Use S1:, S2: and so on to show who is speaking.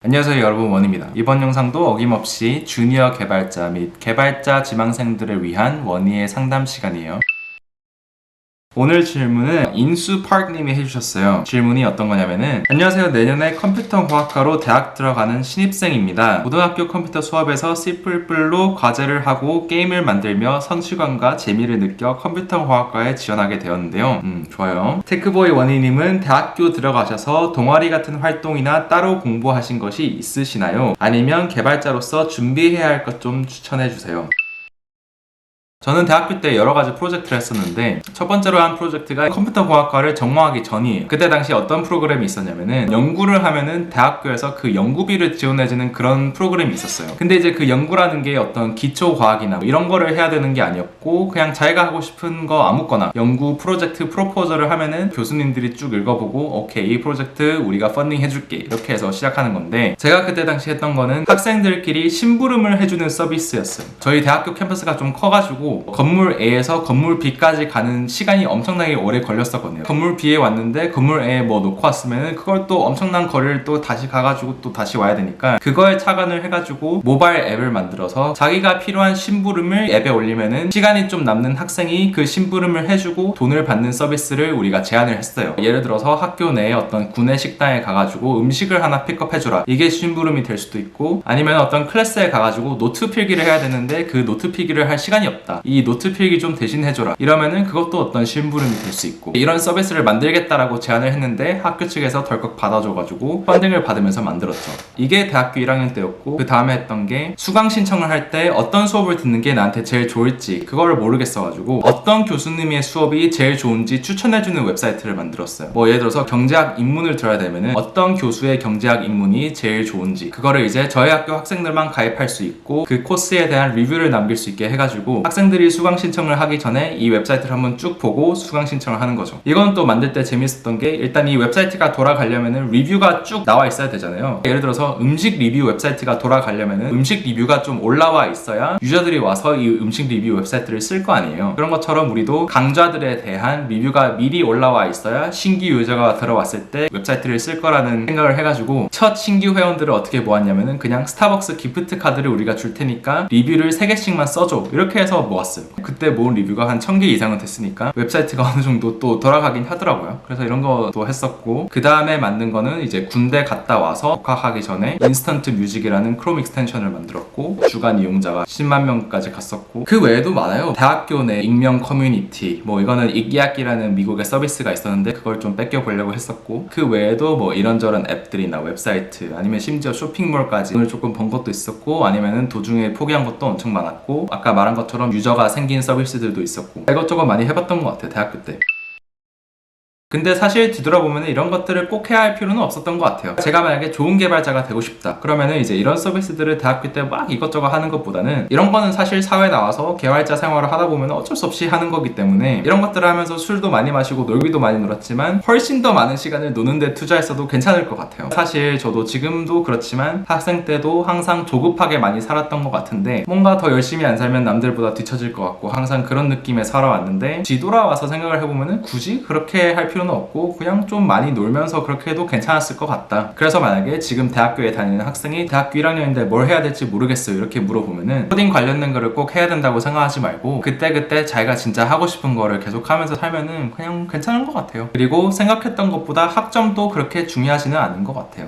S1: 안녕하세요 여러분, 원입니다. 이번 영상도 어김없이 주니어 개발자 및 개발자 지망생들을 위한 원희의 상담 시간이에요. 오늘 질문은 인수파크님이 해주셨어요. 질문이 어떤 거냐면은, 안녕하세요. 내년에 컴퓨터공학과로 대학 들어가는 신입생입니다. 고등학교 컴퓨터 수업에서 C++로 과제를 하고 게임을 만들며 성취감과 재미를 느껴 컴퓨터공학과에 지원하게 되었는데요. 좋아요. 테크보이 원희님은 대학교 들어가셔서 동아리 같은 활동이나 따로 공부하신 것이 있으시나요? 아니면 개발자로서 준비해야 할 것 좀 추천해주세요. 저는 대학교 때 여러 가지 프로젝트를 했었는데, 첫 번째로 한 프로젝트가 컴퓨터공학과를 전공하기 전이에요. 그때 당시 어떤 프로그램이 있었냐면은, 연구를 하면은 대학교에서 그 연구비를 지원해주는 그런 프로그램이 있었어요. 근데 이제 그 연구라는 게 어떤 기초과학이나 뭐 이런 거를 해야 되는 게 아니었고, 그냥 자기가 하고 싶은 거 아무거나 연구 프로젝트 프로포저를 하면은 교수님들이 쭉 읽어보고, 오케이, 이 프로젝트 우리가 펀딩 해줄게, 이렇게 해서 시작하는 건데, 제가 그때 당시 했던 거는 학생들끼리 심부름을 해주는 서비스였어요. 저희 대학교 캠퍼스가 좀 커가지고 건물 A에서 건물 B까지 가는 시간이 엄청나게 오래 걸렸었거든요. 건물 B에 왔는데 건물 A에 뭐 놓고 왔으면 그걸 또 엄청난 거리를 또 다시 가가지고 또 다시 와야 되니까, 그거에 착안을 해가지고 모바일 앱을 만들어서 자기가 필요한 심부름을 앱에 올리면은 시간이 좀 남는 학생이 그 심부름을 해주고 돈을 받는 서비스를 우리가 제안을 했어요. 예를 들어서 학교 내에 어떤 구내 식당에 가가지고 음식을 하나 픽업해주라, 이게 심부름이 될 수도 있고, 아니면 어떤 클래스에 가가지고 노트 필기를 해야 되는데 그 노트 필기를 할 시간이 없다, 이 노트 필기 좀 대신 해줘라, 이러면은 그것도 어떤 심부름이 될 수 있고, 이런 서비스를 만들겠다라고 제안을 했는데 학교 측에서 덜컥 받아줘가지고 펀딩을 받으면서 만들었죠. 이게 대학교 1학년 때였고, 그 다음에 했던 게 수강 신청을 할 때 어떤 수업을 듣는 게 나한테 제일 좋을지 그거를 모르겠어가지고 어떤 교수님의 수업이 제일 좋은지 추천해주는 웹사이트를 만들었어요. 뭐 예를 들어서 경제학 입문을 들어야 되면은 어떤 교수의 경제학 입문이 제일 좋은지, 그거를 이제 저희 학교 학생들만 가입할 수 있고 그 코스에 대한 리뷰를 남길 수 있게 해가지고 학생들이 수강 신청을 하기 전에 이 웹사이트를 한번 쭉 보고 수강 신청을 하는 거죠. 이건 또 만들 때 재밌었던 게, 일단 이 웹사이트가 돌아가려면은 리뷰가 쭉 나와 있어야 되잖아요. 예를 들어서 음식 리뷰 웹사이트가 돌아가려면은 음식 리뷰가 좀 올라와 있어야 유저들이 와서 이 음식 리뷰 웹사이트를 쓸 거 아니에요. 그런 것처럼 우리도 강좌들에 대한 리뷰가 미리 올라와 있어야 신규 유저가 들어왔을 때 웹사이트를 쓸 거라는 생각을 해가지고, 첫 신규 회원들을 어떻게 모았냐면은 그냥 스타벅스 기프트 카드를 우리가 줄 테니까 리뷰를 3개씩만 써줘, 이렇게 해서 모았어요. 그때 모은 리뷰가 한 1000개 이상은 됐으니까 웹사이트가 어느 정도 또 돌아가긴 하더라고요. 그래서 이런 것도 했었고, 그 다음에 만든 거는 이제 군대 갔다 와서 복학하기 전에 인스턴트 뮤직이라는 크롬 익스텐션을 만들었고, 주간 이용자가 10만 명까지 갔었고, 그 외에도 많아요. 대학교 내 익명 커뮤니티, 뭐 이거는 익야끼라는 미국의 서비스가 있었는데 그걸 좀 뺏겨보려고 했었고, 그 외에도 뭐 이런저런 앱들이나 웹사이트, 아니면 심지어 쇼핑몰까지 돈을 조금 번 것도 있었고, 아니면은 도중에 포기한 것도 엄청 많았고, 아까 말한 것처럼 유저가 생긴 서비스들도 있었고, 이것저것 많이 해봤던 것 같아요, 대학교 때. 근데 사실 뒤돌아보면 이런 것들을 꼭 해야 할 필요는 없었던 것 같아요. 제가 만약에 좋은 개발자가 되고 싶다 그러면은 이제 이런 서비스들을 대학교 때 막 이것저것 하는 것보다는, 이런 거는 사실 사회에 나와서 개발자 생활을 하다 보면 어쩔 수 없이 하는 거기 때문에, 이런 것들을 하면서 술도 많이 마시고 놀기도 많이 놀았지만 훨씬 더 많은 시간을 노는 데 투자했어도 괜찮을 것 같아요. 사실 저도 지금도 그렇지만 학생 때도 항상 조급하게 많이 살았던 것 같은데, 뭔가 더 열심히 안 살면 남들보다 뒤처질 것 같고 항상 그런 느낌에 살아왔는데, 뒤돌아와서 생각을 해보면은 굳이 그렇게 할 필요는 없고 그냥 좀 많이 놀면서 그렇게 해도 괜찮았을 것 같다. 그래서 만약에 지금 대학교에 다니는 학생이 대학교 1학년인데 뭘 해야 될지 모르겠어요, 이렇게 물어보면은 코딩 관련된 거를 꼭 해야 된다고 생각하지 말고 그때그때 자기가 진짜 하고 싶은 거를 계속 하면서 살면은 그냥 괜찮은 것 같아요. 그리고 생각했던 것보다 학점도 그렇게 중요하지는 않은 것 같아요.